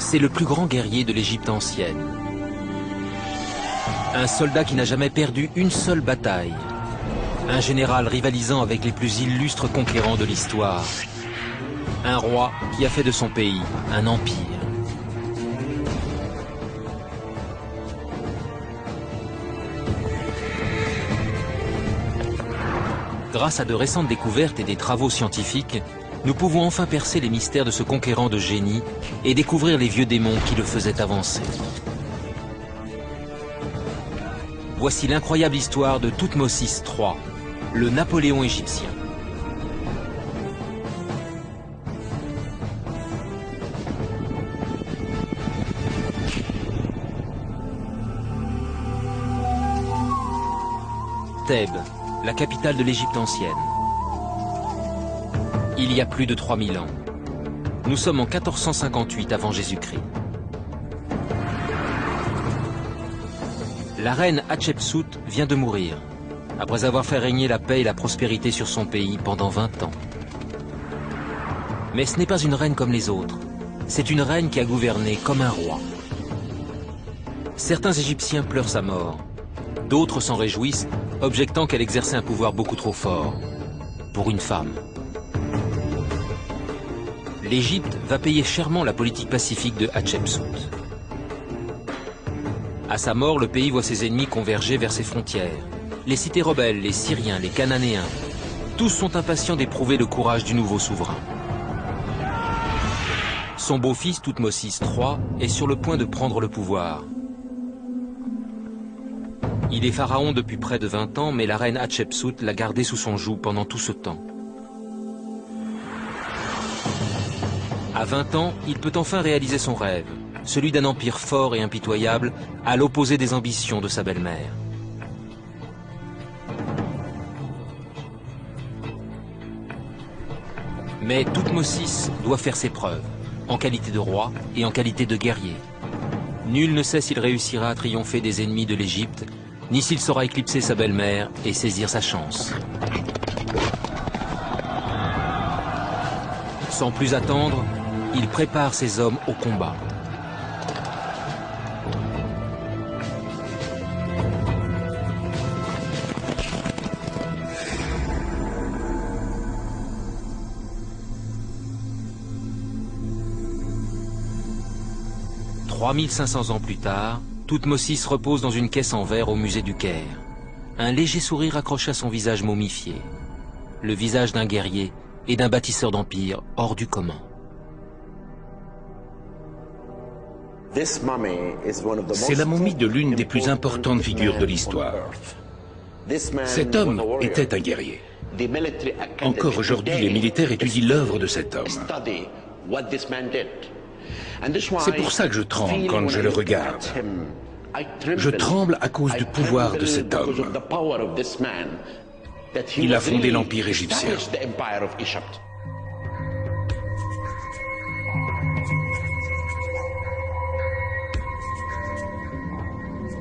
c'est le plus grand guerrier de l'Égypte ancienne. Un soldat qui n'a jamais perdu une seule bataille. Un général rivalisant avec les plus illustres conquérants de l'histoire. Un roi qui a fait de son pays un empire. Grâce à de récentes découvertes et des travaux scientifiques, nous pouvons enfin percer les mystères de ce conquérant de génie et découvrir les vieux démons qui le faisaient avancer. Voici l'incroyable histoire de Thoutmosis III, le Napoléon égyptien. Thèbes, la capitale de l'Égypte ancienne. Il y a plus de 3000 ans. Nous sommes en 1458 avant Jésus-Christ. La reine Hatchepsout vient de mourir, après avoir fait régner la paix et la prospérité sur son pays pendant 20 ans. Mais ce n'est pas une reine comme les autres. C'est une reine qui a gouverné comme un roi. Certains Égyptiens pleurent sa mort. D'autres s'en réjouissent, objectant qu'elle exerçait un pouvoir beaucoup trop fort pour une femme. L'Égypte va payer chèrement la politique pacifique de Hatchepsout. À sa mort, le pays voit ses ennemis converger vers ses frontières. Les cités rebelles, les Syriens, les Cananéens, tous sont impatients d'éprouver le courage du nouveau souverain. Son beau-fils, Thoutmosis III, est sur le point de prendre le pouvoir. Il est pharaon depuis près de 20 ans, mais la reine Hatchepsout l'a gardé sous son joug pendant tout ce temps. À 20 ans, il peut enfin réaliser son rêve, celui d'un empire fort et impitoyable, à l'opposé des ambitions de sa belle-mère. Mais Thoutmosis doit faire ses preuves, en qualité de roi et en qualité de guerrier. Nul ne sait s'il réussira à triompher des ennemis de l'Égypte, ni s'il saura éclipser sa belle-mère et saisir sa chance. Sans plus attendre, il prépare ses hommes au combat. « 3500 ans plus tard, Thoutmosis repose dans une caisse en verre au musée du Caire. Un léger sourire accroche à son visage momifié. Le visage d'un guerrier et d'un bâtisseur d'empire hors du commun. C'est la momie de l'une des plus importantes figures de l'histoire. Cet homme était un guerrier. Encore aujourd'hui, les militaires étudient l'œuvre de cet homme. C'est pour ça que je tremble quand je le regarde. Je tremble à cause du pouvoir de cet homme. Il a fondé l'Empire égyptien.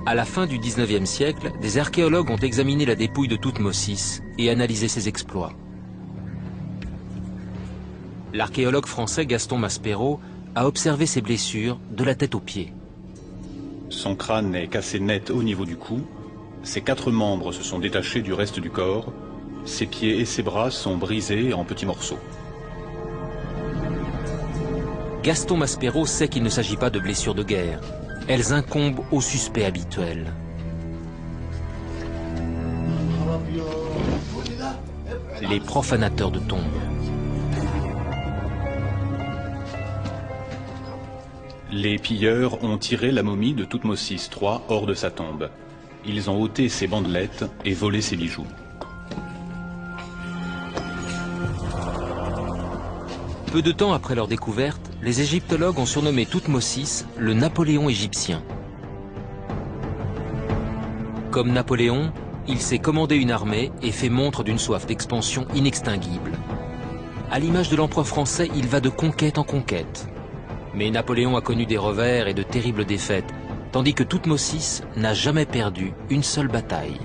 À la fin du 19e siècle, des archéologues ont examiné la dépouille de Thoutmosis et analysé ses exploits. L'archéologue français Gaston Maspero a observé ses blessures de la tête aux pieds. Son crâne est cassé net au niveau du cou, ses 4 membres se sont détachés du reste du corps, ses pieds et ses bras sont brisés en petits morceaux. Gaston Maspero sait qu'il ne s'agit pas de blessures de guerre. Elles incombent aux suspects habituels. Les profanateurs de tombes. Les pilleurs ont tiré la momie de Thoutmosis III hors de sa tombe. Ils ont ôté ses bandelettes et volé ses bijoux. Peu de temps après leur découverte, les égyptologues ont surnommé Thoutmosis le Napoléon égyptien. Comme Napoléon, il sait commander une armée et fait montre d'une soif d'expansion inextinguible. À l'image de l'empereur français, il va de conquête en conquête. Mais Napoléon a connu des revers et de terribles défaites, tandis que Thoutmosis n'a jamais perdu une seule bataille.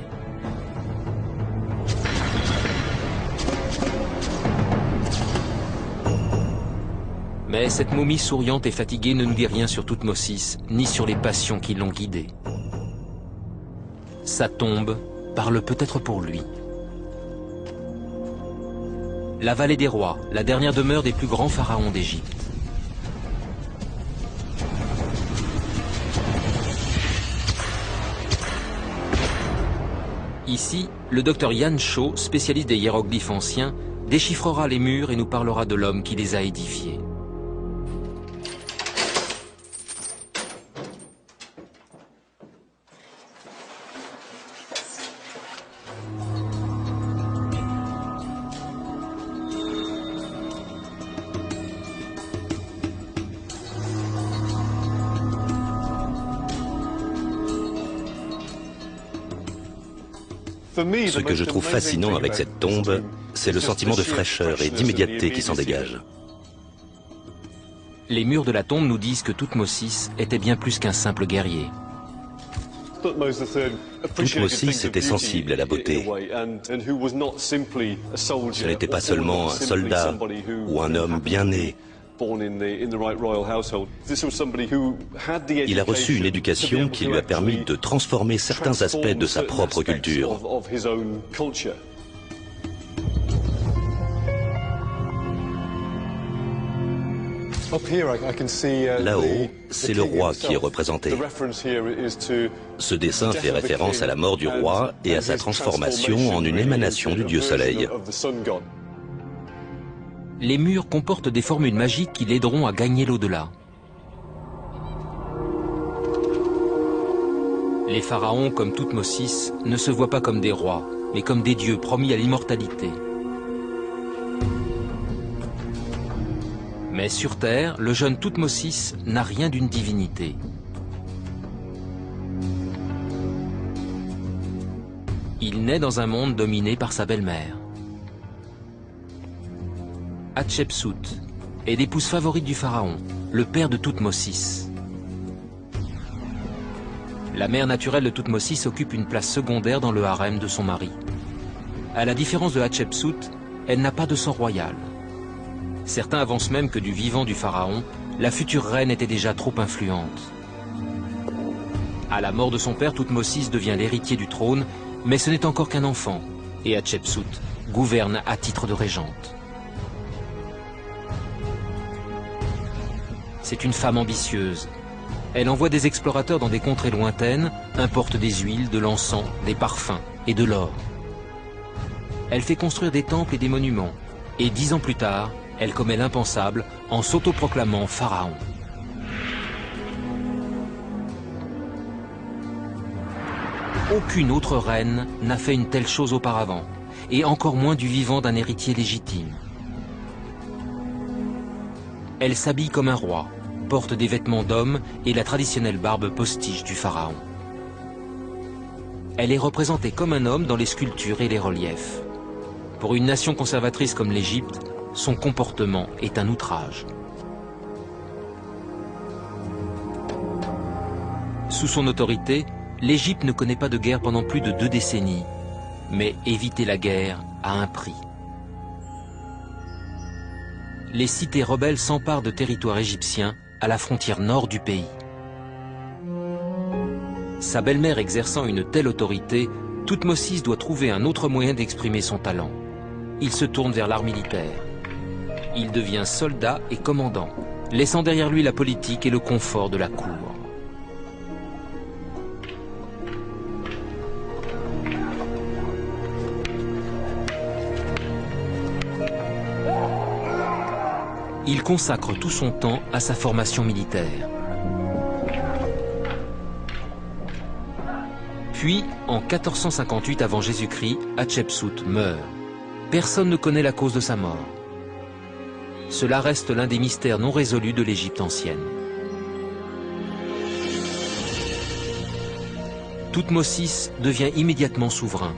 Mais cette momie souriante et fatiguée ne nous dit rien sur Thoutmôsis, ni sur les passions qui l'ont guidé. Sa tombe parle peut-être pour lui. La vallée des rois, la dernière demeure des plus grands pharaons d'Égypte. Ici, le docteur Yann Shaw, spécialiste des hiéroglyphes anciens, déchiffrera les murs et nous parlera de l'homme qui les a édifiés. Ce que je trouve fascinant avec cette tombe, c'est le sentiment de fraîcheur et d'immédiateté qui s'en dégage. Les murs de la tombe nous disent que Thoutmôsis était bien plus qu'un simple guerrier. Thoutmôsis était sensible à la beauté. Ce n'était pas seulement un soldat ou un homme bien né. Il a reçu une éducation qui lui a permis de transformer certains aspects de sa propre culture. Là-haut, c'est le roi qui est représenté. Ce dessin fait référence à la mort du roi et à sa transformation en une émanation du dieu soleil. Les murs comportent des formules magiques qui l'aideront à gagner l'au-delà. Les pharaons, comme Thoutmôsis, ne se voient pas comme des rois, mais comme des dieux promis à l'immortalité. Mais sur Terre, le jeune Thoutmôsis n'a rien d'une divinité. Il naît dans un monde dominé par sa belle-mère. Hatshepsut est l'épouse favorite du pharaon, le père de Thoutmôsis. La mère naturelle de Thoutmôsis occupe une place secondaire dans le harem de son mari. À la différence de Hatshepsut, elle n'a pas de sang royal. Certains avancent même que du vivant du pharaon, la future reine était déjà trop influente. À la mort de son père, Thoutmôsis devient l'héritier du trône, mais ce n'est encore qu'un enfant, et Hatshepsut gouverne à titre de régente. C'est une femme ambitieuse. Elle envoie des explorateurs dans des contrées lointaines, importe des huiles, de l'encens, des parfums et de l'or. Elle fait construire des temples et des monuments, et 10 ans plus tard, elle commet l'impensable en s'autoproclamant pharaon. Aucune autre reine n'a fait une telle chose auparavant, et encore moins du vivant d'un héritier légitime. Elle s'habille comme un roi, porte des vêtements d'homme et la traditionnelle barbe postiche du pharaon. Elle est représentée comme un homme dans les sculptures et les reliefs. Pour une nation conservatrice comme l'Égypte, son comportement est un outrage. Sous son autorité, l'Égypte ne connaît pas de guerre pendant plus de 2 décennies, mais éviter la guerre a un prix. Les cités rebelles s'emparent de territoires égyptiens à la frontière nord du pays. Sa belle-mère exerçant une telle autorité, Thoutmôsis doit trouver un autre moyen d'exprimer son talent. Il se tourne vers l'art militaire. Il devient soldat et commandant, laissant derrière lui la politique et le confort de la cour. Il consacre tout son temps à sa formation militaire. Puis, en 1458 avant Jésus-Christ, Hatshepsut meurt. Personne ne connaît la cause de sa mort. Cela reste l'un des mystères non résolus de l'Égypte ancienne. Thoutmôsis devient immédiatement souverain.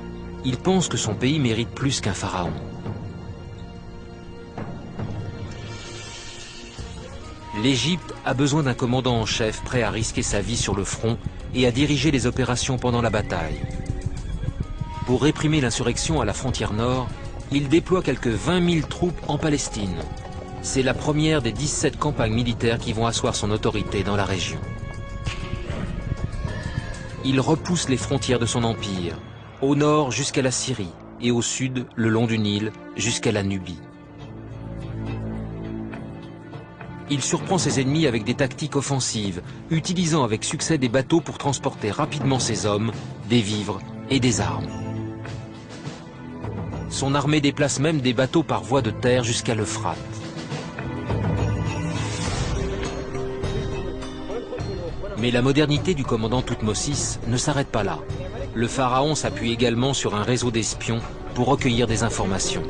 Il pense que son pays mérite plus qu'un pharaon. L'Égypte a besoin d'un commandant en chef prêt à risquer sa vie sur le front et à diriger les opérations pendant la bataille. Pour réprimer l'insurrection à la frontière nord, il déploie quelques 20 000 troupes en Palestine. C'est la première des 17 campagnes militaires qui vont asseoir son autorité dans la région. Il repousse les frontières de son empire, au nord jusqu'à la Syrie et au sud, le long du Nil, jusqu'à la Nubie. Il surprend ses ennemis avec des tactiques offensives, utilisant avec succès des bateaux pour transporter rapidement ses hommes, des vivres et des armes. Son armée déplace même des bateaux par voie de terre jusqu'à l'Euphrate. Mais la modernité du commandant Thoutmôsis ne s'arrête pas là. Le pharaon s'appuie également sur un réseau d'espions pour recueillir des informations.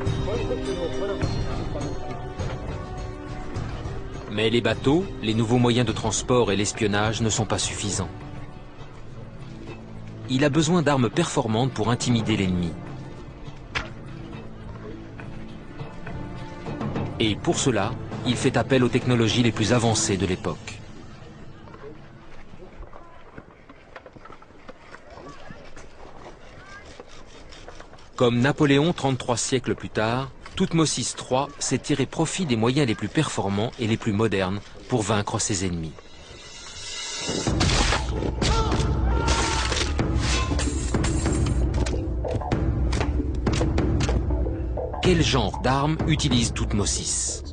Mais les bateaux, les nouveaux moyens de transport et l'espionnage ne sont pas suffisants. Il a besoin d'armes performantes pour intimider l'ennemi. Et pour cela, il fait appel aux technologies les plus avancées de l'époque. Comme Napoléon 33 siècles plus tard, Thoutmôsis III s'est tiré profit des moyens les plus performants et les plus modernes pour vaincre ses ennemis. Quel genre d'armes utilise Thoutmôsis?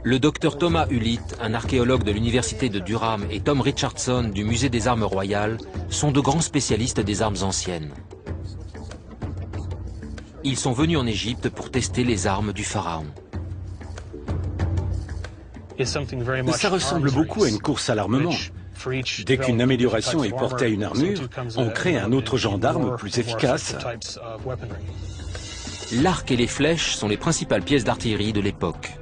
Le docteur Thomas Ulytt, un archéologue de l'université de Durham, et Tom Richardson du musée des armes royales sont de grands spécialistes des armes anciennes. Ils sont venus en Égypte pour tester les armes du pharaon. Ça ressemble beaucoup à une course à l'armement. Dès qu'une amélioration est portée à une armure, on crée un autre genre d'arme plus efficace. L'arc et les flèches sont les principales pièces d'artillerie de l'époque.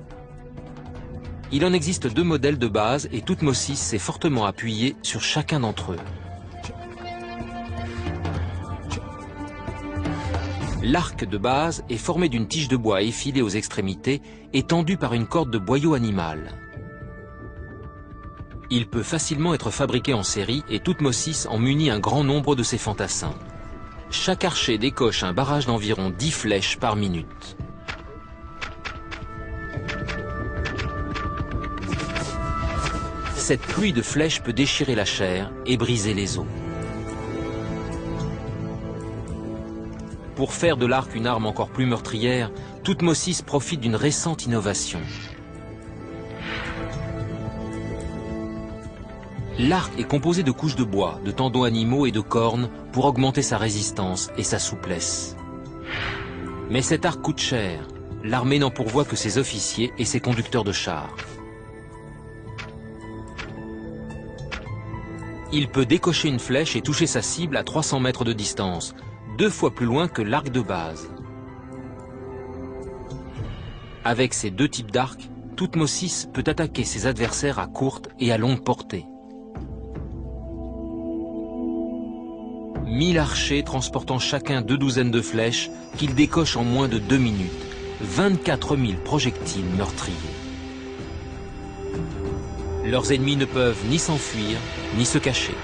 Il en existe 2 modèles de base et Thoutmôsis s'est fortement appuyé sur chacun d'entre eux. L'arc de base est formé d'une tige de bois effilée aux extrémités et tendue par une corde de boyau animal. Il peut facilement être fabriqué en série et Thoutmôsis en munit un grand nombre de ses fantassins. Chaque archer décoche un barrage d'environ 10 flèches par minute. Cette pluie de flèches peut déchirer la chair et briser les os. Pour faire de l'arc une arme encore plus meurtrière, Thoutmôsis profite d'une récente innovation. L'arc est composé de couches de bois, de tendons animaux et de cornes pour augmenter sa résistance et sa souplesse. Mais cet arc coûte cher. L'armée n'en pourvoit que ses officiers et ses conducteurs de chars. Il peut décocher une flèche et toucher sa cible à 300 mètres de distance, 2 fois plus loin que l'arc de base. Avec ces 2 types d'arcs, Thoutmôsis peut attaquer ses adversaires à courte et à longue portée. 1000 archers transportant chacun 2 douzaines de flèches qu'ils décochent en moins de 2 minutes. 24 000 projectiles meurtriers. Leurs ennemis ne peuvent ni s'enfuir, ni se cacher.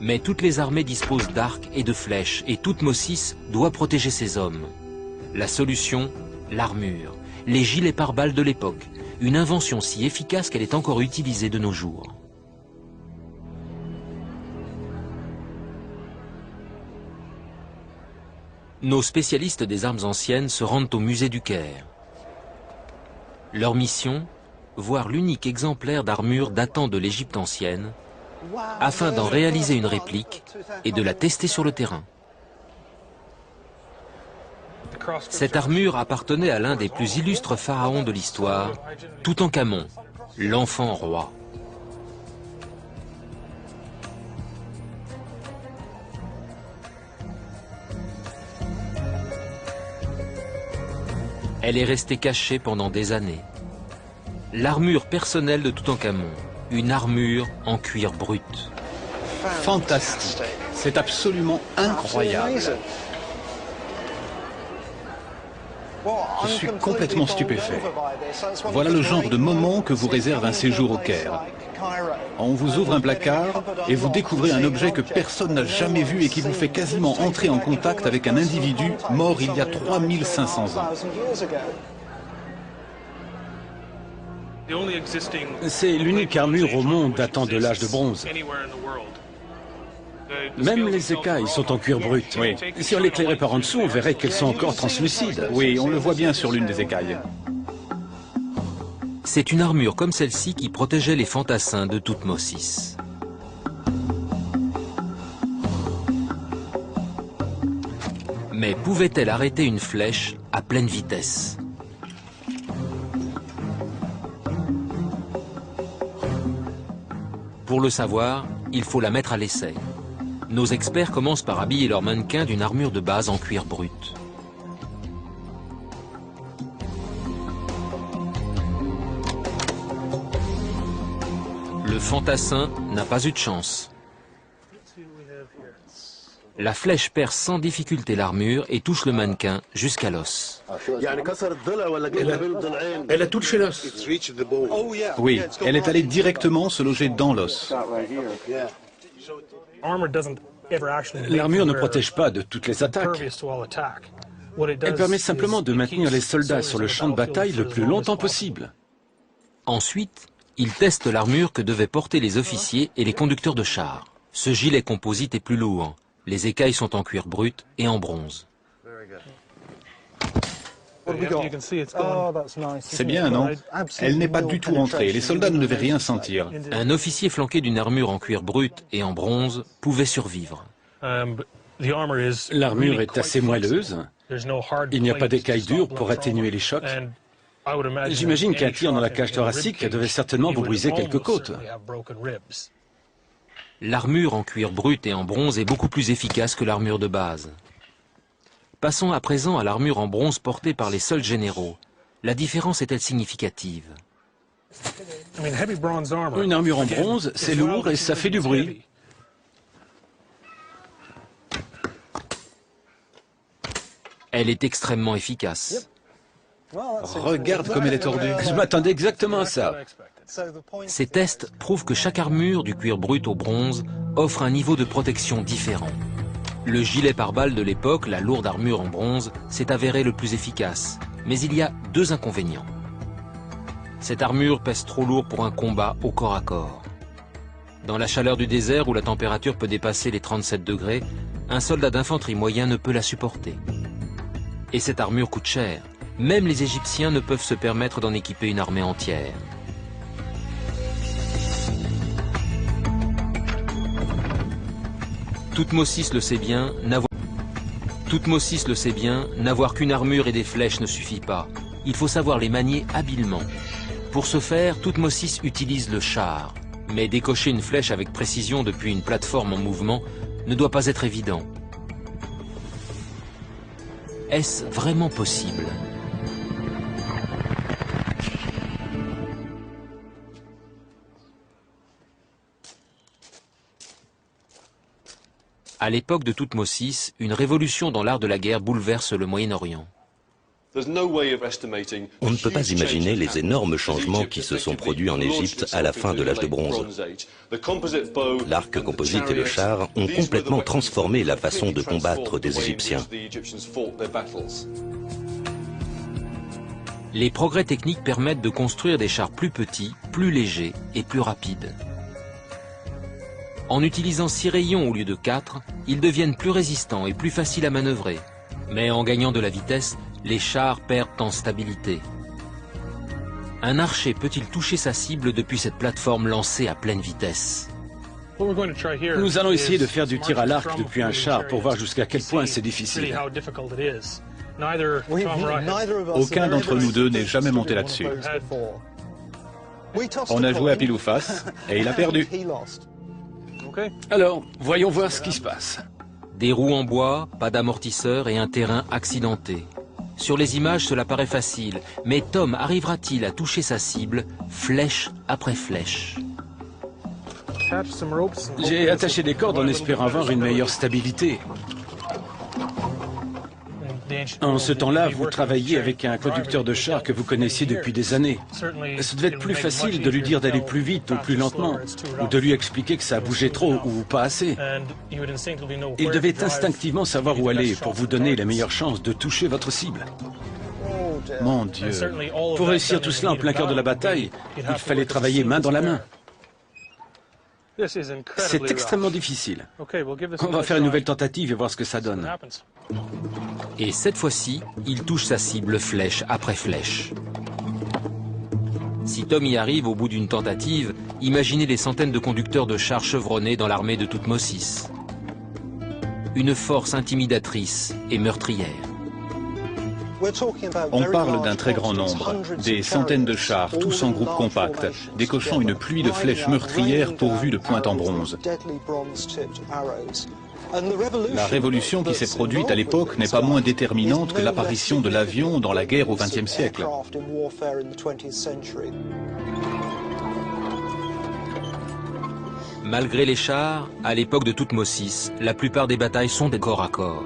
Mais toutes les armées disposent d'arcs et de flèches, et Thoutmôsis doit protéger ses hommes. La solution, l'armure, les gilets pare-balles de l'époque, une invention si efficace qu'elle est encore utilisée de nos jours. Nos spécialistes des armes anciennes se rendent au musée du Caire. Leur mission, voir l'unique exemplaire d'armure datant de l'Égypte ancienne, afin d'en réaliser une réplique et de la tester sur le terrain. Cette armure appartenait à l'un des plus illustres pharaons de l'histoire, Toutankhamon, l'enfant roi. Elle est restée cachée pendant des années. L'armure personnelle de Toutankhamon, une armure en cuir brut. Fantastique. C'est absolument incroyable. Je suis complètement stupéfait. Voilà le genre de moment que vous réserve un séjour au Caire. On vous ouvre un placard et vous découvrez un objet que personne n'a jamais vu et qui vous fait quasiment entrer en contact avec un individu mort il y a 3500 ans. C'est l'unique armure au monde datant de l'âge de bronze. Même les écailles sont en cuir brut. Oui. Si on l'éclairait par en dessous, on verrait qu'elles sont encore translucides. Oui, on le voit bien sur l'une des écailles. C'est une armure comme celle-ci qui protégeait les fantassins de Thoutmôsis. Mais pouvait-elle arrêter une flèche à pleine vitesse? Pour le savoir, il faut la mettre à l'essai. Nos experts commencent par habiller leur mannequin d'une armure de base en cuir brut. Le fantassin n'a pas eu de chance. La flèche perce sans difficulté l'armure et touche le mannequin jusqu'à l'os. Elle a touché l'os. Oui, elle est allée directement se loger dans l'os. L'armure ne protège pas de toutes les attaques. Elle permet simplement de maintenir les soldats sur le champ de bataille le plus longtemps possible. Ensuite, ils testent l'armure que devaient porter les officiers et les conducteurs de chars. Ce gilet composite est plus lourd. Les écailles sont en cuir brut et en bronze. C'est bien, non? Elle n'est pas du tout rentrée. Les soldats ne devaient rien sentir. Un officier flanqué d'une armure en cuir brut et en bronze pouvait survivre. L'armure est assez moelleuse. Il n'y a pas d'écailles dures pour atténuer les chocs. J'imagine qu'un tir dans la cage thoracique devait certainement vous briser quelques côtes. L'armure en cuir brut et en bronze est beaucoup plus efficace que l'armure de base. Passons à présent à l'armure en bronze portée par les seuls généraux. La différence est-elle significative? Une armure en bronze, c'est lourd et ça fait du bruit. Elle est extrêmement efficace. Regarde comme elle est tordue. Je m'attendais exactement à ça. Ces tests prouvent que chaque armure, du cuir brut au bronze, offre un niveau de protection différent. Le gilet pare-balles de l'époque, la lourde armure en bronze, s'est avéré le plus efficace. Mais il y a deux inconvénients. Cette armure pèse trop lourd pour un combat au corps à corps. Dans la chaleur du désert où la température peut dépasser les 37 degrés, un soldat d'infanterie moyen ne peut la supporter. Et cette armure coûte cher. Même les Égyptiens ne peuvent se permettre d'en équiper une armée entière. Thoutmôsis le sait bien, n'avoir qu'une armure et des flèches ne suffit pas. Il faut savoir les manier habilement. Pour ce faire, Thoutmôsis utilise le char. Mais décocher une flèche avec précision depuis une plateforme en mouvement ne doit pas être évident. Est-ce vraiment possible ? À l'époque de Thoutmôsis, une révolution dans l'art de la guerre bouleverse le Moyen-Orient. On ne peut pas imaginer les énormes changements qui se sont produits en Égypte à la fin de l'âge de bronze. L'arc composite et le char ont complètement transformé la façon de combattre des Égyptiens. Les progrès techniques permettent de construire des chars plus petits, plus légers et plus rapides. En utilisant 6 rayons au lieu de 4, ils deviennent plus résistants et plus faciles à manœuvrer. Mais en gagnant de la vitesse, les chars perdent en stabilité. Un archer peut-il toucher sa cible depuis cette plateforme lancée à pleine vitesse? Nous allons essayer de faire du tir à l'arc depuis un char pour voir jusqu'à quel point c'est difficile. Aucun d'entre nous deux n'est jamais monté là-dessus. On a joué à pile ou face et il a perdu. Alors, voyons voir ce qui se passe. Des roues en bois, pas d'amortisseur et un terrain accidenté. Sur les images, cela paraît facile, mais Tom arrivera-t-il à toucher sa cible, flèche après flèche? J'ai attaché des cordes en espérant avoir une meilleure stabilité. En ce temps-là, vous travailliez avec un conducteur de char que vous connaissiez depuis des années. Ce devait être plus facile de lui dire d'aller plus vite ou plus lentement, ou de lui expliquer que ça bougeait trop ou pas assez. Il devait instinctivement savoir où aller pour vous donner la meilleure chance de toucher votre cible. Mon Dieu. Pour réussir tout cela en plein cœur de la bataille, il fallait travailler main dans la main. C'est extrêmement difficile. On va faire une nouvelle tentative et voir ce que ça donne. Et cette fois-ci, il touche sa cible flèche après flèche. Si Tom y arrive au bout d'une tentative, imaginez les centaines de conducteurs de chars chevronnés dans l'armée de Thoutmôsis. Une force intimidatrice et meurtrière. On parle d'un très grand nombre, des centaines de chars, tous en groupe compact, décochant une pluie de flèches meurtrières pourvues de pointes en bronze. La révolution qui s'est produite à l'époque n'est pas moins déterminante que l'apparition de l'avion dans la guerre au XXe siècle. Malgré les chars, à l'époque de Thoutmôsis, la plupart des batailles sont des corps à corps.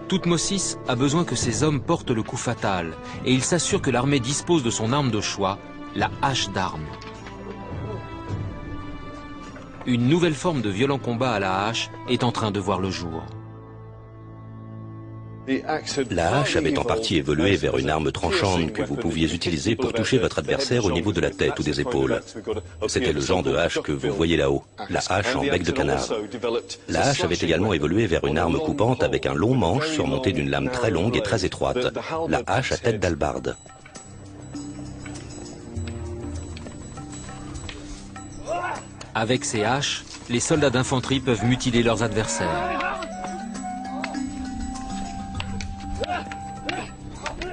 Thoutmôsis a besoin que ses hommes portent le coup fatal, et il s'assure que l'armée dispose de son arme de choix, la hache d'armes. Une nouvelle forme de violent combat à la hache est en train de voir le jour. La hache avait en partie évolué vers une arme tranchante que vous pouviez utiliser pour toucher votre adversaire au niveau de la tête ou des épaules. C'était le genre de hache que vous voyez là-haut, la hache en bec de canard. La hache avait également évolué vers une arme coupante avec un long manche surmonté d'une lame très longue et très étroite, la hache à tête d'hallebarde. Avec ces haches, les soldats d'infanterie peuvent mutiler leurs adversaires.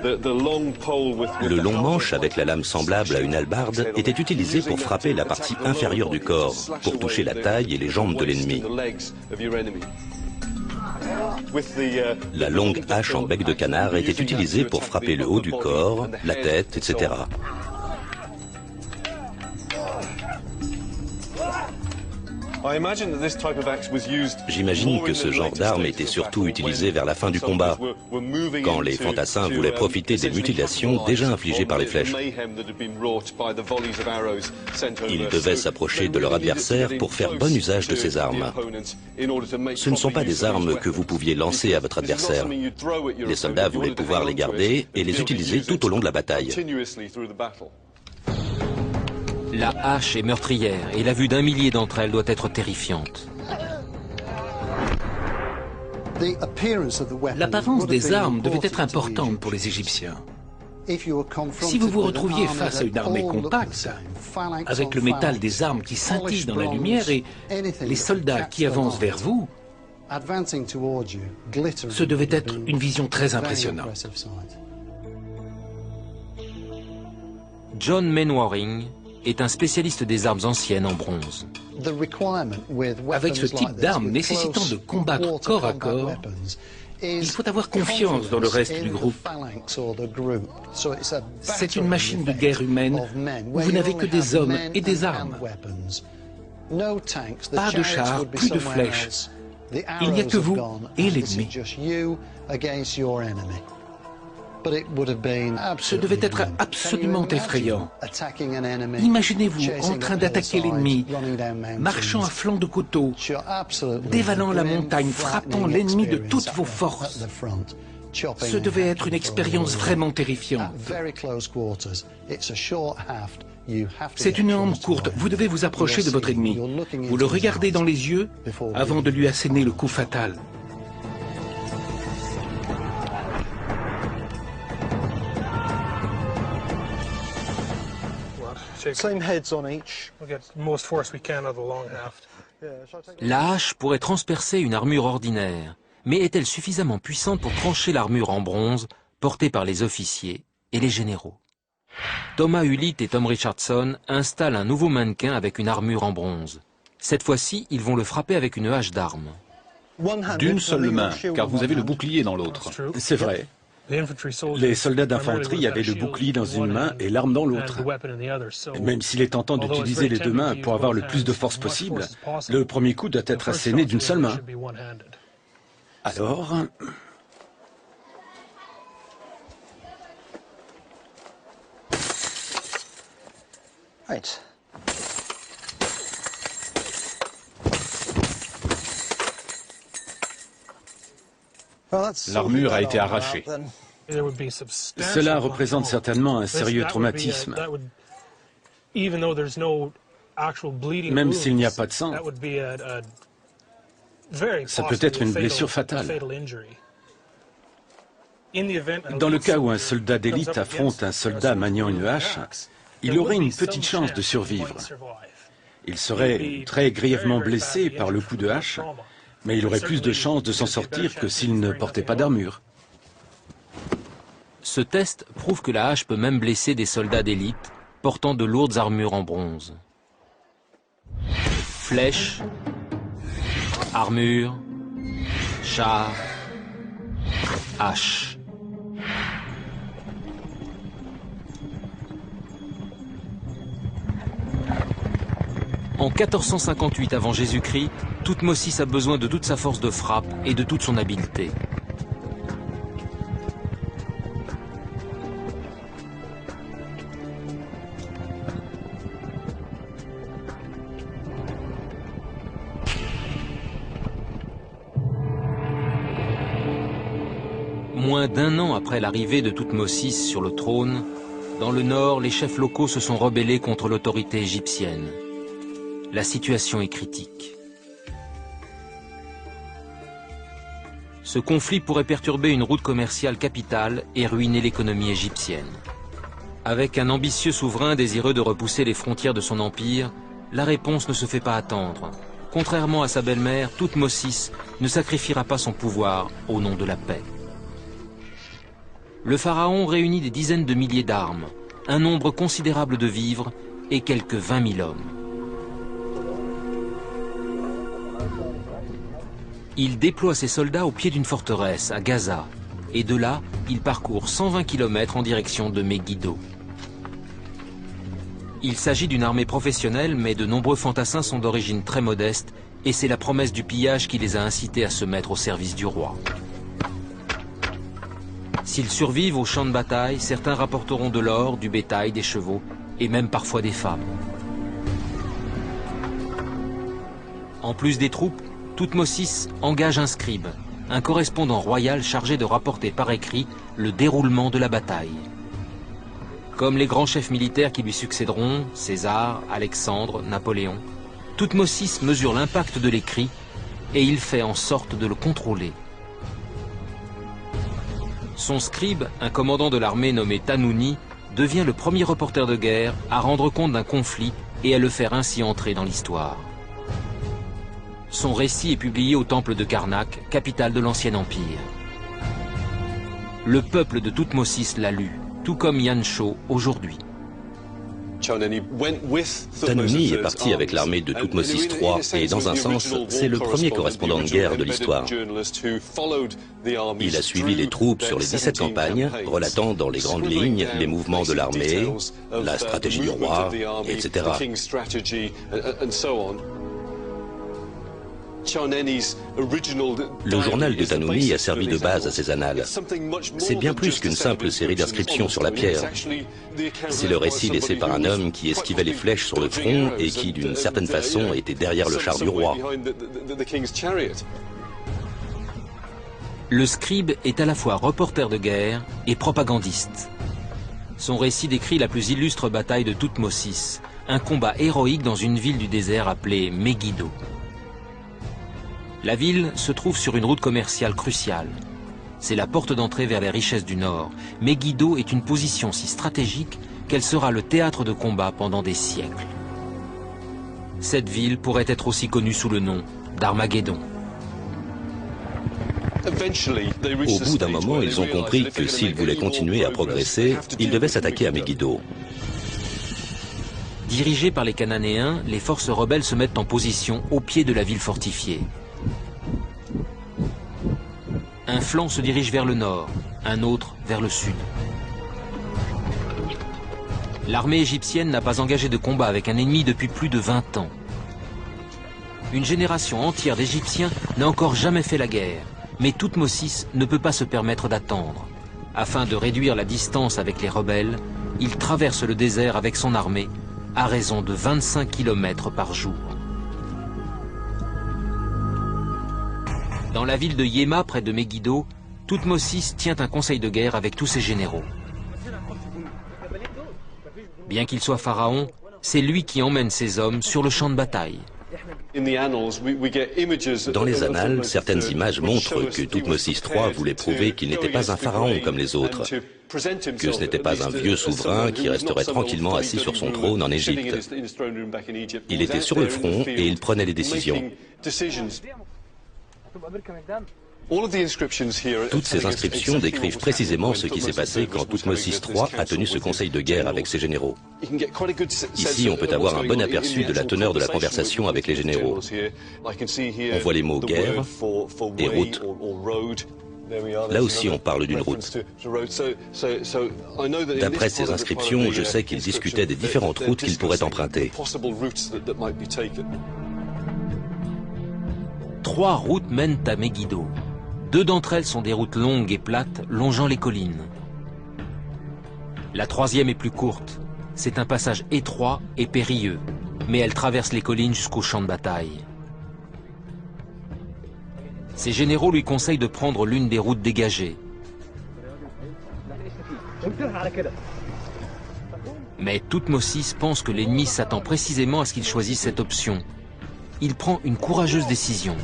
Le long manche avec la lame semblable à une hallebarde était utilisé pour frapper la partie inférieure du corps, pour toucher la taille et les jambes de l'ennemi. La longue hache en bec de canard était utilisée pour frapper le haut du corps, la tête, etc. J'imagine que ce genre d'arme était surtout utilisé vers la fin du combat, quand les fantassins voulaient profiter des mutilations déjà infligées par les flèches. Ils devaient s'approcher de leur adversaire pour faire bon usage de ces armes. Ce ne sont pas des armes que vous pouviez lancer à votre adversaire. Les soldats voulaient pouvoir les garder et les utiliser tout au long de la bataille. La hache est meurtrière et la vue d'un millier d'entre elles doit être terrifiante. L'apparence des armes devait être importante pour les Égyptiens. Si vous vous retrouviez face à une armée compacte, avec le métal des armes qui scintille dans la lumière et les soldats qui avancent vers vous, ce devait être une vision très impressionnante. John Mainwaring est un spécialiste des armes anciennes en bronze. Avec ce type d'armes nécessitant de combattre corps à corps, il faut avoir confiance dans le reste du groupe. C'est une machine de guerre humaine où vous n'avez que des hommes et des armes. Pas de chars, plus de flèches. Il n'y a que vous et l'ennemi. Ce devait être absolument effrayant. Imaginez-vous en train d'attaquer l'ennemi, marchant à flanc de couteau, dévalant la montagne, frappant l'ennemi de toutes vos forces. Ce devait être une expérience vraiment terrifiante. C'est une lampe courte, vous devez vous approcher de votre ennemi. Vous le regardez dans les yeux avant de lui asséner le coup fatal. La hache pourrait transpercer une armure ordinaire, mais est-elle suffisamment puissante pour trancher l'armure en bronze portée par les officiers et les généraux? Thomas Ulytt et Tom Richardson installent un nouveau mannequin avec une armure en bronze. Cette fois-ci, ils vont le frapper avec une hache d'arme. D'une seule main, car vous avez le bouclier dans l'autre. C'est vrai. Les soldats d'infanterie avaient le bouclier dans une main et l'arme dans l'autre. Même s'il est tentant d'utiliser les deux mains pour avoir le plus de force possible, le premier coup doit être asséné d'une seule main. Alors... L'armure a été arrachée. Cela représente certainement un sérieux traumatisme. Même s'il n'y a pas de sang, ça peut être une blessure fatale. Dans le cas où un soldat d'élite affronte un soldat maniant une hache, il aurait une petite chance de survivre. Il serait très grièvement blessé par le coup de hache, mais il aurait plus de chances de s'en sortir que s'il ne portait pas d'armure. Ce test prouve que la hache peut même blesser des soldats d'élite portant de lourdes armures en bronze. Flèches, armure, char, hache. En 1458 avant Jésus-Christ, Thoutmôsis a besoin de toute sa force de frappe et de toute son habileté. Moins d'un an après l'arrivée de Thoutmôsis sur le trône, dans le nord, les chefs locaux se sont rebellés contre l'autorité égyptienne. La situation est critique. Ce conflit pourrait perturber une route commerciale capitale et ruiner l'économie égyptienne. Avec un ambitieux souverain désireux de repousser les frontières de son empire, la réponse ne se fait pas attendre. Contrairement à sa belle-mère, Thoutmôsis ne sacrifiera pas son pouvoir au nom de la paix. Le pharaon réunit des dizaines de milliers d'armes, un nombre considérable de vivres et quelques 20 000 hommes. Il déploie ses soldats au pied d'une forteresse, à Gaza, et de là, il parcourt 120 km en direction de Megiddo. Il s'agit d'une armée professionnelle, mais de nombreux fantassins sont d'origine très modeste, et c'est la promesse du pillage qui les a incités à se mettre au service du roi. S'ils survivent au champ de bataille, certains rapporteront de l'or, du bétail, des chevaux, et même parfois des femmes. En plus des troupes, Thoutmôsis engage un scribe, un correspondant royal chargé de rapporter par écrit le déroulement de la bataille. Comme les grands chefs militaires qui lui succéderont, César, Alexandre, Napoléon, Thoutmôsis mesure l'impact de l'écrit et il fait en sorte de le contrôler. Son scribe, un commandant de l'armée nommé Tanouni, devient le premier reporter de guerre à rendre compte d'un conflit et à le faire ainsi entrer dans l'histoire. Son récit est publié au temple de Karnak, capitale de l'ancien empire. Le peuple de Thoutmôsis l'a lu, tout comme Yansho aujourd'hui. Tanouni est parti avec l'armée de Thoutmôsis III et dans un sens, c'est le premier correspondant de guerre de l'histoire. Il a suivi les troupes sur les 17 campagnes, relatant dans les grandes lignes les mouvements de l'armée, la stratégie du roi, etc. Le journal de Tanouni a servi de base à ses annales. C'est bien plus qu'une simple série d'inscriptions sur la pierre. C'est le récit laissé par un homme qui esquivait les flèches sur le front et qui, d'une certaine façon, était derrière le char du roi. Le scribe est à la fois reporter de guerre et propagandiste. Son récit décrit la plus illustre bataille de Thoutmôsis, un combat héroïque dans une ville du désert appelée Megiddo. La ville se trouve sur une route commerciale cruciale. C'est la porte d'entrée vers les richesses du Nord. Megiddo est une position si stratégique qu'elle sera le théâtre de combat pendant des siècles. Cette ville pourrait être aussi connue sous le nom d'Armageddon. Au bout d'un moment, ils ont compris que s'ils voulaient continuer à progresser, ils devaient s'attaquer à Megiddo. Dirigés par les Cananéens, les forces rebelles se mettent en position au pied de la ville fortifiée. Un flanc se dirige vers le nord, un autre vers le sud. L'armée égyptienne n'a pas engagé de combat avec un ennemi depuis plus de 20 ans. Une génération entière d'Égyptiens n'a encore jamais fait la guerre, mais Thoutmôsis ne peut pas se permettre d'attendre. Afin de réduire la distance avec les rebelles, il traverse le désert avec son armée à raison de 25 km par jour. Dans la ville de Yéma, près de Megiddo, Thoutmôsis tient un conseil de guerre avec tous ses généraux. Bien qu'il soit pharaon, c'est lui qui emmène ses hommes sur le champ de bataille. Dans les annales, certaines images montrent que Thoutmôsis III voulait prouver qu'il n'était pas un pharaon comme les autres, que ce n'était pas un vieux souverain qui resterait tranquillement assis sur son trône en Égypte. Il était sur le front et il prenait les décisions. Toutes ces inscriptions décrivent précisément ce qui s'est passé quand Thoutmôsis III a tenu ce conseil de guerre avec ses généraux. Ici, on peut avoir un bon aperçu de la teneur de la conversation avec les généraux. On voit les mots guerre et route. Là aussi, on parle d'une route. D'après ces inscriptions, je sais qu'ils discutaient des différentes routes qu'ils pourraient emprunter. 3 routes mènent à Megiddo. 2 d'entre elles sont des routes longues et plates, longeant les collines. La 3e est plus courte. C'est un passage étroit et périlleux, mais elle traverse les collines jusqu'au champ de bataille. Ses généraux lui conseillent de prendre l'une des routes dégagées. Mais Thoutmôsis pense que l'ennemi s'attend précisément à ce qu'il choisisse cette option. Il prend une courageuse décision.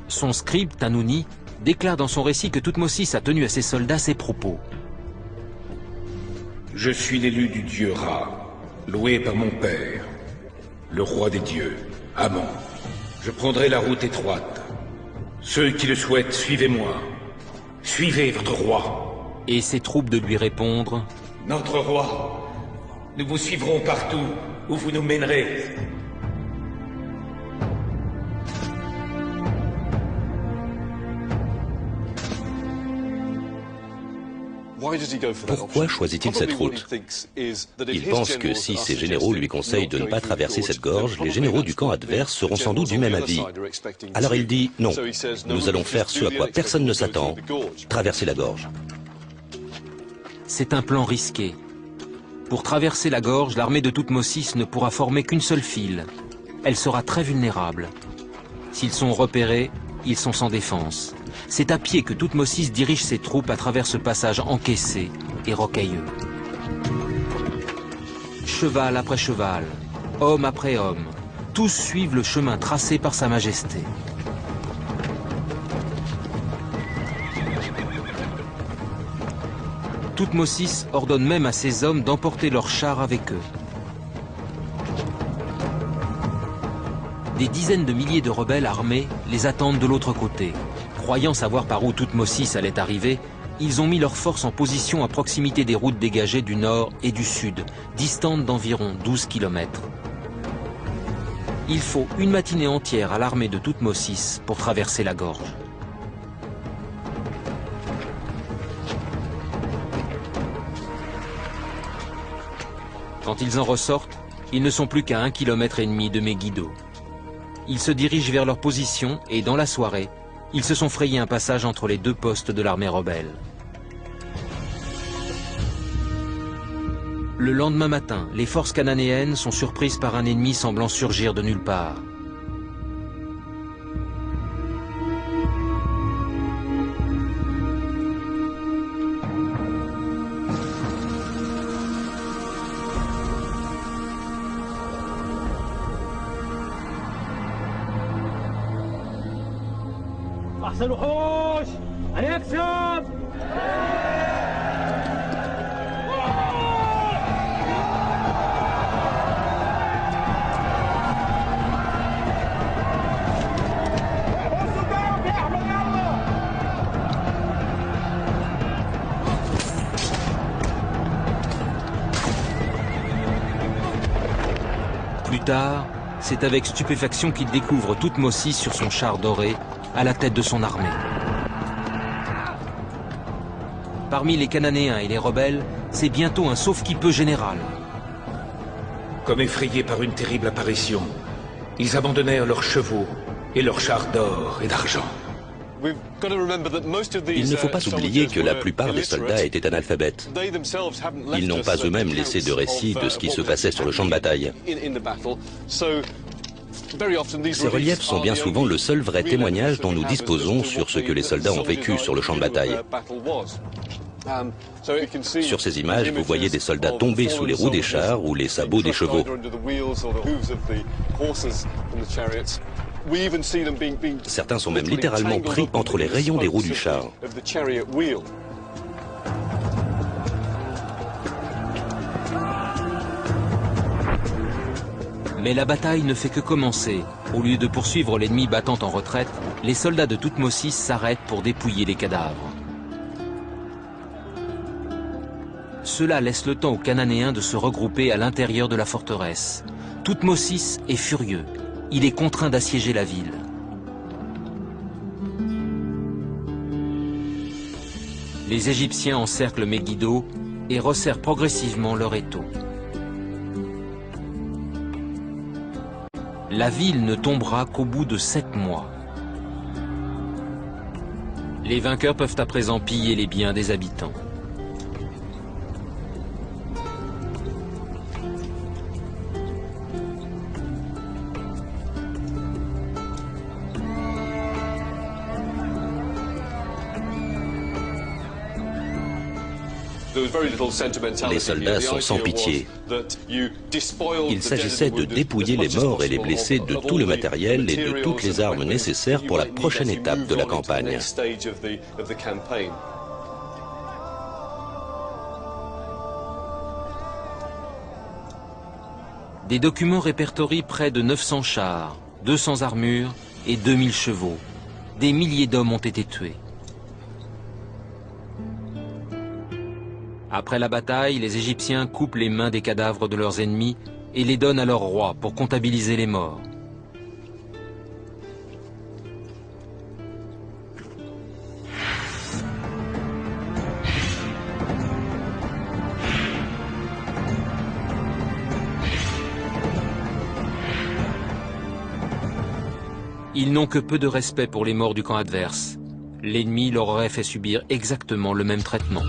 Son scribe, Tanouni, déclare dans son récit que Thoutmôsis a tenu à ses soldats ces propos. Je suis l'élu du dieu Ra, loué par mon père, le roi des dieux, Amon. Je prendrai la route étroite. Ceux qui le souhaitent, suivez-moi. Suivez votre roi. Et ses troupes de lui répondre. Notre roi, nous vous suivrons partout où vous nous mènerez. Pourquoi choisit-il cette route? Il pense que si ses généraux lui conseillent de ne pas traverser cette gorge, les généraux du camp adverse seront sans doute du même avis. Alors il dit non, nous allons faire ce à quoi personne ne s'attend, traverser la gorge. C'est un plan risqué. Pour traverser la gorge, l'armée de Thoutmôsis ne pourra former qu'une seule file. Elle sera très vulnérable. S'ils sont repérés, ils sont sans défense. C'est à pied que Thoutmôsis dirige ses troupes à travers ce passage encaissé et rocailleux. Cheval après cheval, homme après homme, tous suivent le chemin tracé par Sa Majesté. Thoutmôsis ordonne même à ses hommes d'emporter leurs chars avec eux. Des dizaines de milliers de rebelles armés les attendent de l'autre côté. Croyant savoir par où Thoutmôsis allait arriver, ils ont mis leurs forces en position à proximité des routes dégagées du nord et du sud, distantes d'environ 12 km. Il faut une matinée entière à l'armée de Thoutmôsis pour traverser la gorge. Quand ils en ressortent, ils ne sont plus qu'à 1,5 km de Megiddo. Ils se dirigent vers leur position et, dans la soirée, ils se sont frayés un passage entre les 2 postes de l'armée rebelle. Le lendemain matin, les forces cananéennes sont surprises par un ennemi semblant surgir de nulle part. الوحوش أن يكسب. Plus tard, c'est avec stupéfaction qu'il découvre Thoutmôsis sur son char doré, à la tête de son armée. Parmi les Cananéens et les rebelles, c'est bientôt un sauve-qui-peut général. Comme effrayés par une terrible apparition, ils abandonnèrent leurs chevaux et leurs chars d'or et d'argent. Il ne faut pas oublier que la plupart des soldats étaient analphabètes. Ils n'ont pas eux-mêmes laissé de récit de ce qui se passait sur le champ de bataille. Ces reliefs sont bien souvent le seul vrai témoignage dont nous disposons sur ce que les soldats ont vécu sur le champ de bataille. Sur ces images, vous voyez des soldats tomber sous les roues des chars ou les sabots des chevaux. Certains sont même littéralement pris entre les rayons des roues du char. Mais la bataille ne fait que commencer. Au lieu de poursuivre l'ennemi battant en retraite, les soldats de Thoutmôsis s'arrêtent pour dépouiller les cadavres. Cela laisse le temps aux Cananéens de se regrouper à l'intérieur de la forteresse. Thoutmôsis est furieux. Il est contraint d'assiéger la ville. Les Égyptiens encerclent Megiddo et resserrent progressivement leur étau. La ville ne tombera qu'au bout de 7 mois. Les vainqueurs peuvent à présent piller les biens des habitants. Les soldats sont sans pitié. Il s'agissait de dépouiller les morts et les blessés de tout le matériel et de toutes les armes nécessaires pour la prochaine étape de la campagne. Des documents répertorient près de 900 chars, 200 armures et 2000 chevaux. Des milliers d'hommes ont été tués. Après la bataille, les Égyptiens coupent les mains des cadavres de leurs ennemis et les donnent à leur roi pour comptabiliser les morts. Ils n'ont que peu de respect pour les morts du camp adverse. L'ennemi leur aurait fait subir exactement le même traitement.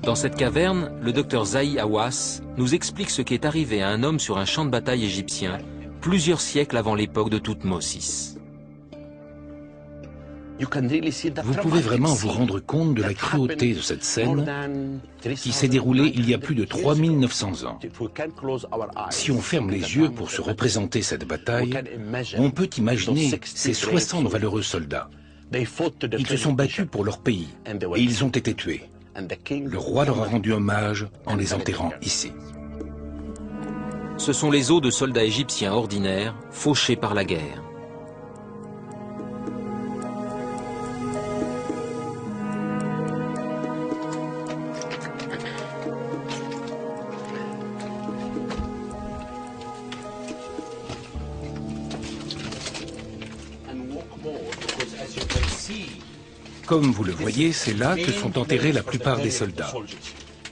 Dans cette caverne, le docteur Zahi Hawass nous explique ce qui est arrivé à un homme sur un champ de bataille égyptien plusieurs siècles avant l'époque de Thoutmôsis. Vous pouvez vraiment vous rendre compte de la cruauté de cette scène qui s'est déroulée il y a plus de 3900 ans. Si on ferme les yeux pour se représenter cette bataille, on peut imaginer ces 60 valeureux soldats. Ils se sont battus pour leur pays et ils ont été tués. Le roi leur a rendu hommage en les enterrant ici. Ce sont les os de soldats égyptiens ordinaires, fauchés par la guerre. Comme vous le voyez, c'est là que sont enterrés la plupart des soldats.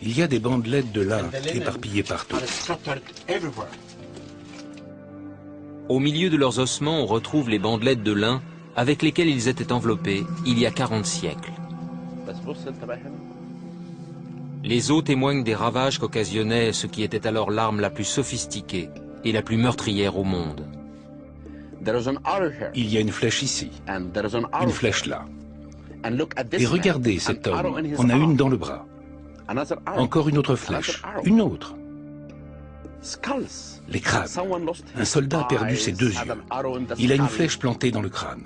Il y a des bandelettes de lin éparpillées partout. Au milieu de leurs ossements, on retrouve les bandelettes de lin avec lesquelles ils étaient enveloppés il y a 40 siècles. Les os témoignent des ravages qu'occasionnait ce qui était alors l'arme la plus sophistiquée et la plus meurtrière au monde. Il y a une flèche ici, une flèche là. Et regardez cet homme, on a une dans le bras. Encore une autre flèche, une autre. Les crânes. Un soldat a perdu ses 2 yeux. Il a une flèche plantée dans le crâne.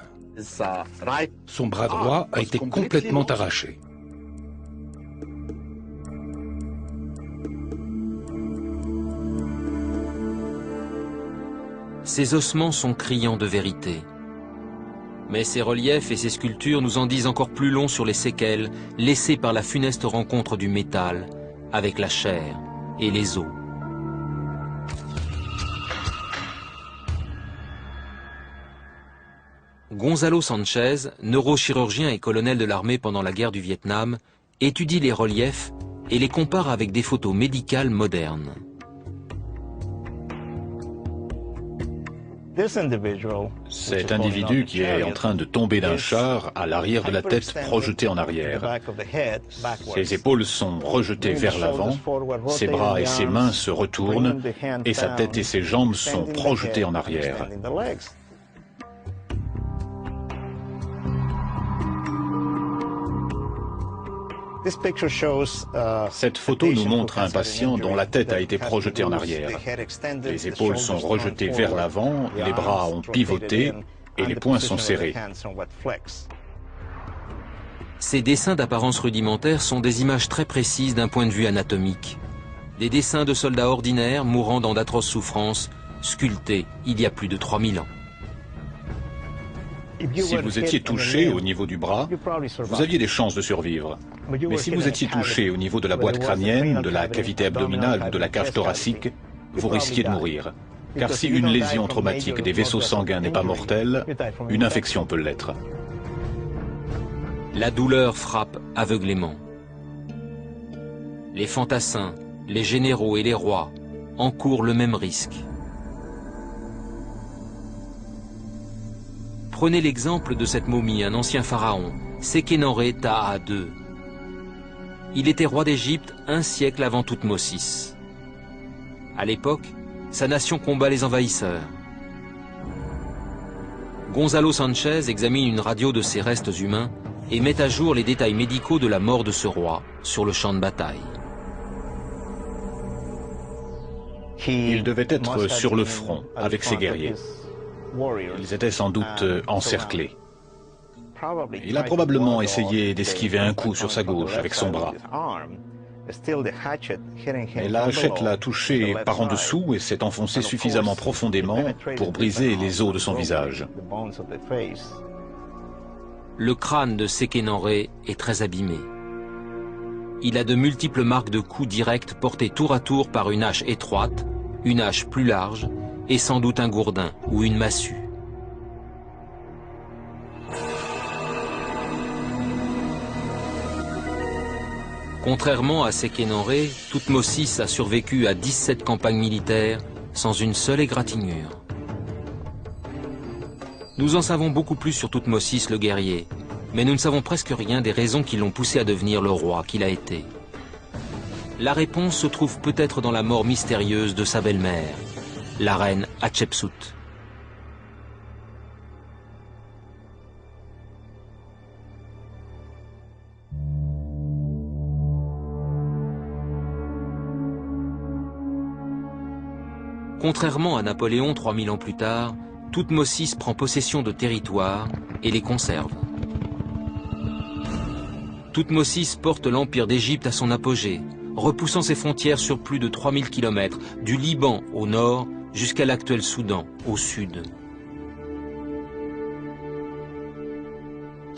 Son bras droit a été complètement arraché. Ces ossements sont criants de vérité. Mais ces reliefs et ces sculptures nous en disent encore plus long sur les séquelles laissées par la funeste rencontre du métal avec la chair et les os. Gonzalo Sanchez, neurochirurgien et colonel de l'armée pendant la guerre du Vietnam, étudie les reliefs et les compare avec des photos médicales modernes. Cet individu qui est en train de tomber d'un char a l'arrière de la tête projetée en arrière. Ses épaules sont rejetées vers l'avant, ses bras et ses mains se retournent et sa tête et ses jambes sont projetées en arrière. Cette photo nous montre un patient dont la tête a été projetée en arrière. Les épaules sont rejetées vers l'avant, les bras ont pivoté et les poings sont serrés. Ces dessins d'apparence rudimentaire sont des images très précises d'un point de vue anatomique. Des dessins de soldats ordinaires mourant dans d'atroces souffrances, sculptés il y a plus de 3000 ans. Si vous étiez touché au niveau du bras, vous aviez des chances de survivre. Mais si vous étiez touché au niveau de la boîte crânienne, de la cavité abdominale ou de la cage thoracique, vous risquiez de mourir. Car si une lésion traumatique des vaisseaux sanguins n'est pas mortelle, une infection peut l'être. La douleur frappe aveuglément. Les fantassins, les généraux et les rois encourent le même risque. Prenez l'exemple de cette momie, un ancien pharaon, Sékénenré Taha II. Il était roi d'Égypte un siècle avant Toutmosis. À l'époque, sa nation combat les envahisseurs. Gonzalo Sanchez examine une radio de ses restes humains et met à jour les détails médicaux de la mort de ce roi sur le champ de bataille. Il devait être sur le front avec ses guerriers. Ils étaient sans doute encerclés. Il a probablement essayé d'esquiver un coup sur sa gauche avec son bras. Mais la hachette l'a touché par en dessous et s'est enfoncée suffisamment profondément pour briser les os de son visage. Le crâne de Sékénenré est très abîmé. Il a de multiples marques de coups directs portés tour à tour par une hache étroite, une hache plus large et sans doute un gourdin ou une massue. Contrairement à Sékénenré, Toutmosis a survécu à 17 campagnes militaires sans une seule égratignure. Nous en savons beaucoup plus sur Toutmosis le guerrier, mais nous ne savons presque rien des raisons qui l'ont poussé à devenir le roi qu'il a été. La réponse se trouve peut-être dans la mort mystérieuse de sa belle-mère, la reine Hatshepsut. Contrairement à Napoléon 3000 ans plus tard, Toutmosis prend possession de territoires et les conserve. Toutmosis porte l'empire d'Égypte à son apogée, repoussant ses frontières sur plus de 3000 km, du Liban au nord jusqu'à l'actuel Soudan au sud.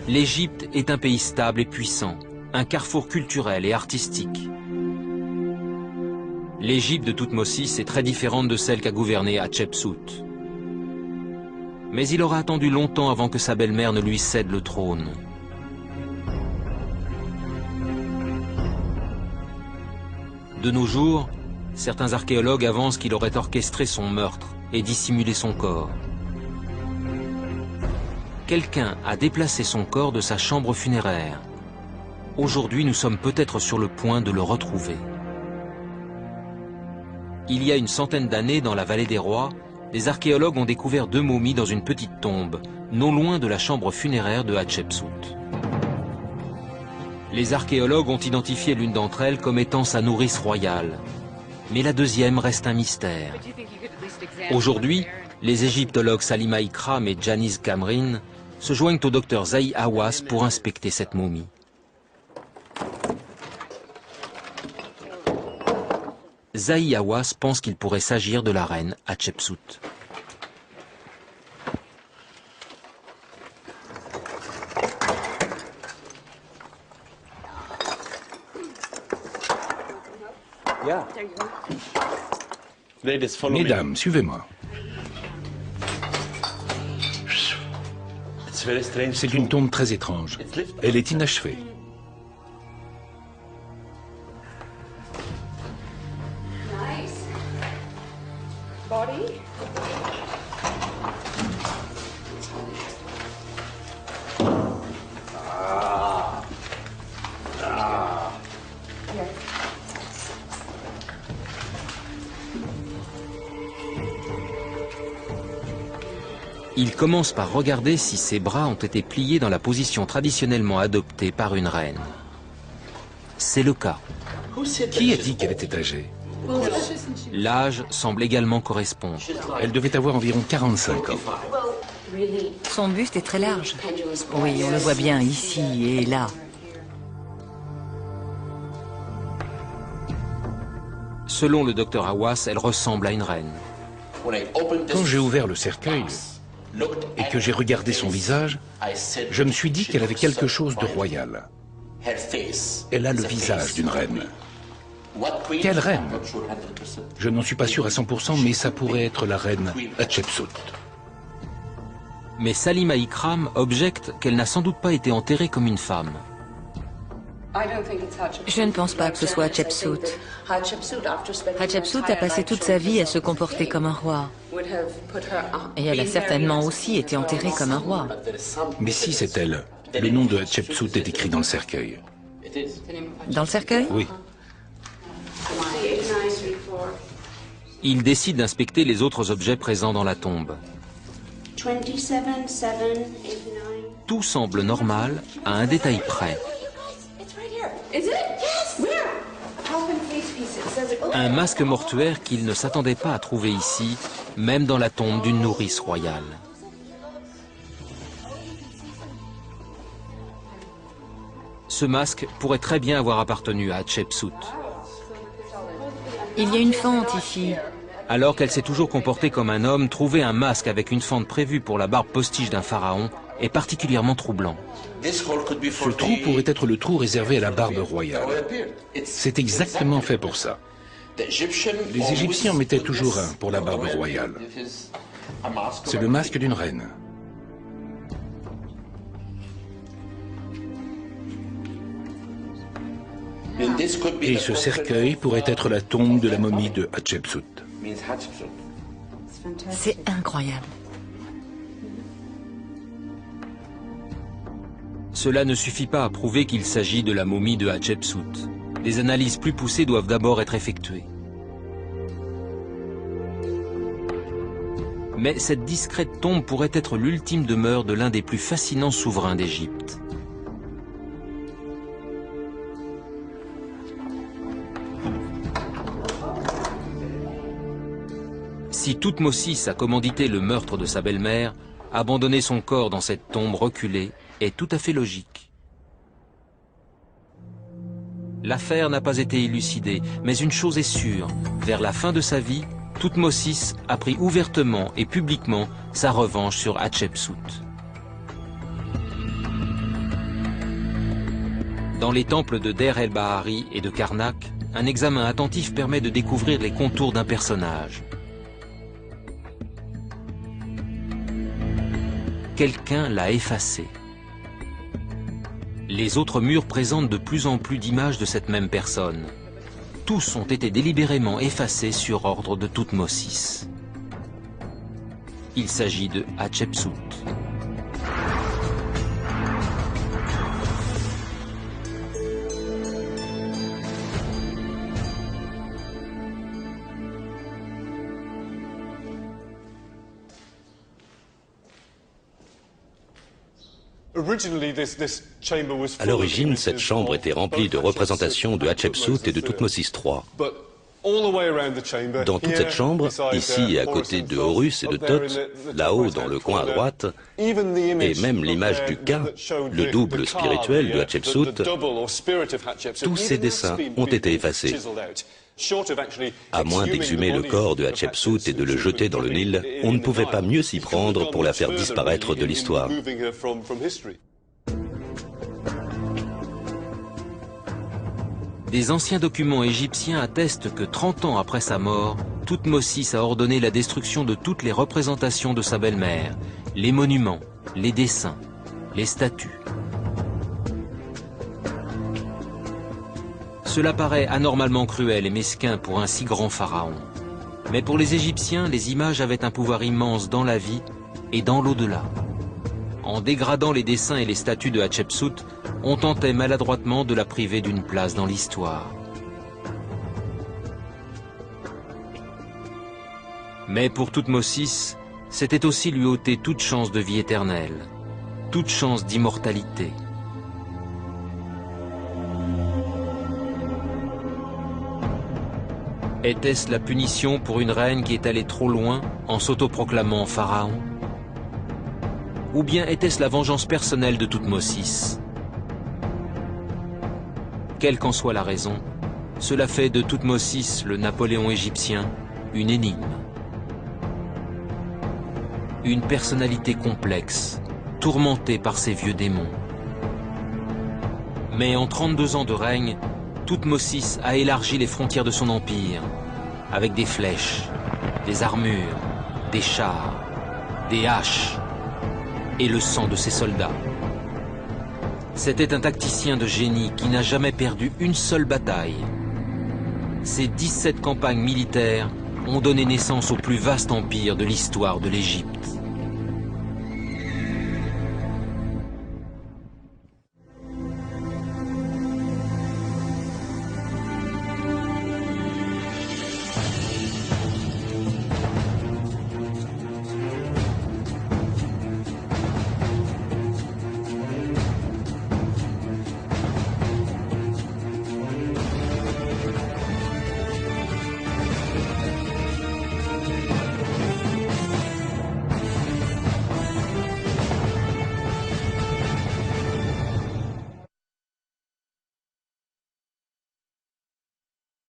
L'Égypte est un pays stable et puissant, un carrefour culturel et artistique. L'Égypte de Toutmosis est très différente de celle qu'a gouvernée Hatshepsut. Mais il aura attendu longtemps avant que sa belle-mère ne lui cède le trône. De nos jours, certains archéologues avancent qu'il aurait orchestré son meurtre et dissimulé son corps. Quelqu'un a déplacé son corps de sa chambre funéraire. Aujourd'hui, nous sommes peut-être sur le point de le retrouver. Il y a une centaine d'années, dans la vallée des rois, des archéologues ont découvert 2 momies dans une petite tombe, non loin de la chambre funéraire de Hatshepsut. Les archéologues ont identifié l'une d'entre elles comme étant sa nourrice royale. Mais la deuxième reste un mystère. Aujourd'hui, les égyptologues Salima Ikram et Janice Kamrin se joignent au docteur Zahi Hawass pour inspecter cette momie. Zahi Hawass pense qu'il pourrait s'agir de la reine Hatshepsut. Mesdames, suivez-moi. C'est une tombe très étrange. Elle est inachevée. Il commence par regarder si ses bras ont été pliés dans la position traditionnellement adoptée par une reine. C'est le cas. Qui a dit qu'elle était âgée? L'âge semble également correspondre. Elle devait avoir environ 45 ans. Son buste est très large. Oui, on le voit bien ici et là. Selon le docteur Hawass, elle ressemble à une reine. Quand j'ai ouvert le cercueil et que j'ai regardé son visage, je me suis dit qu'elle avait quelque chose de royal. Elle a le visage d'une reine. Quelle reine? Je n'en suis pas sûr à 100%, mais ça pourrait être la reine Hatshepsut. Mais Salima Ikram objecte qu'elle n'a sans doute pas été enterrée comme une femme. Je ne pense pas que ce soit Hatshepsut. Hatshepsut a passé toute sa vie à se comporter comme un roi. Et elle a certainement aussi été enterrée comme un roi. Mais si c'est elle, le nom de Hatshepsut est écrit dans le cercueil. Dans le cercueil? Oui. Il décide d'inspecter les autres objets présents dans la tombe. Tout semble normal à un détail près. Un masque mortuaire qu'il ne s'attendait pas à trouver ici, même dans la tombe d'une nourrice royale. Ce masque pourrait très bien avoir appartenu à Hatshepsut. Il y a une fente ici. Alors qu'elle s'est toujours comportée comme un homme, trouver un masque avec une fente prévue pour la barbe postiche d'un pharaon est particulièrement troublant. Ce trou pourrait être le trou réservé à la barbe royale. C'est exactement fait pour ça. Les Égyptiens en mettaient toujours un pour la barbe royale. C'est le masque d'une reine. Et ce cercueil pourrait être la tombe de la momie de Hatshepsut. C'est incroyable. Cela ne suffit pas à prouver qu'il s'agit de la momie de Hatshepsut. Des analyses plus poussées doivent d'abord être effectuées. Mais cette discrète tombe pourrait être l'ultime demeure de l'un des plus fascinants souverains d'Égypte. Si Thoutmôsis a commandité le meurtre de sa belle-mère, abandonner son corps dans cette tombe reculée est tout à fait logique. L'affaire n'a pas été élucidée, mais une chose est sûre, vers la fin de sa vie, Thoutmôsis a pris ouvertement et publiquement sa revanche sur Hatshepsut. Dans les temples de Der el-Bahari et de Karnak, un examen attentif permet de découvrir les contours d'un personnage. Quelqu'un l'a effacé. Les autres murs présentent de plus en plus d'images de cette même personne. Tous ont été délibérément effacés sur ordre de Thoutmôsis. Il s'agit de Hatshepsut. À l'origine, cette chambre était remplie de représentations de Hatshepsut et de Thoutmôsis III. Dans toute cette chambre, ici et à côté de Horus et de Thoth, là-haut dans le coin à droite, et même l'image du Ka, le double spirituel de Hatshepsut, tous ces dessins ont été effacés. À moins d'exhumer le corps de Hatshepsut et de le jeter dans le Nil, on ne pouvait pas mieux s'y prendre pour la faire disparaître de l'histoire. Des anciens documents égyptiens attestent que 30 ans après sa mort, Thoutmôsis a ordonné la destruction de toutes les représentations de sa belle-mère, les monuments, les dessins, les statues. Cela paraît anormalement cruel et mesquin pour un si grand pharaon. Mais pour les Égyptiens, les images avaient un pouvoir immense dans la vie et dans l'au-delà. En dégradant les dessins et les statues de Hatshepsut, on tentait maladroitement de la priver d'une place dans l'histoire. Mais pour Thoutmôsis, c'était aussi lui ôter toute chance de vie éternelle, toute chance d'immortalité. Était-ce la punition pour une reine qui est allée trop loin en s'autoproclamant pharaon? Ou bien était-ce la vengeance personnelle de Thoutmôsis? Quelle qu'en soit la raison, cela fait de Thoutmôsis, le Napoléon égyptien, une énigme. Une personnalité complexe, tourmentée par ses vieux démons. Mais en 32 ans de règne, Thoutmôsis a élargi les frontières de son empire, avec des flèches, des armures, des chars, des haches et le sang de ses soldats. C'était un tacticien de génie qui n'a jamais perdu une seule bataille. Ses 17 campagnes militaires ont donné naissance au plus vaste empire de l'histoire de l'Égypte.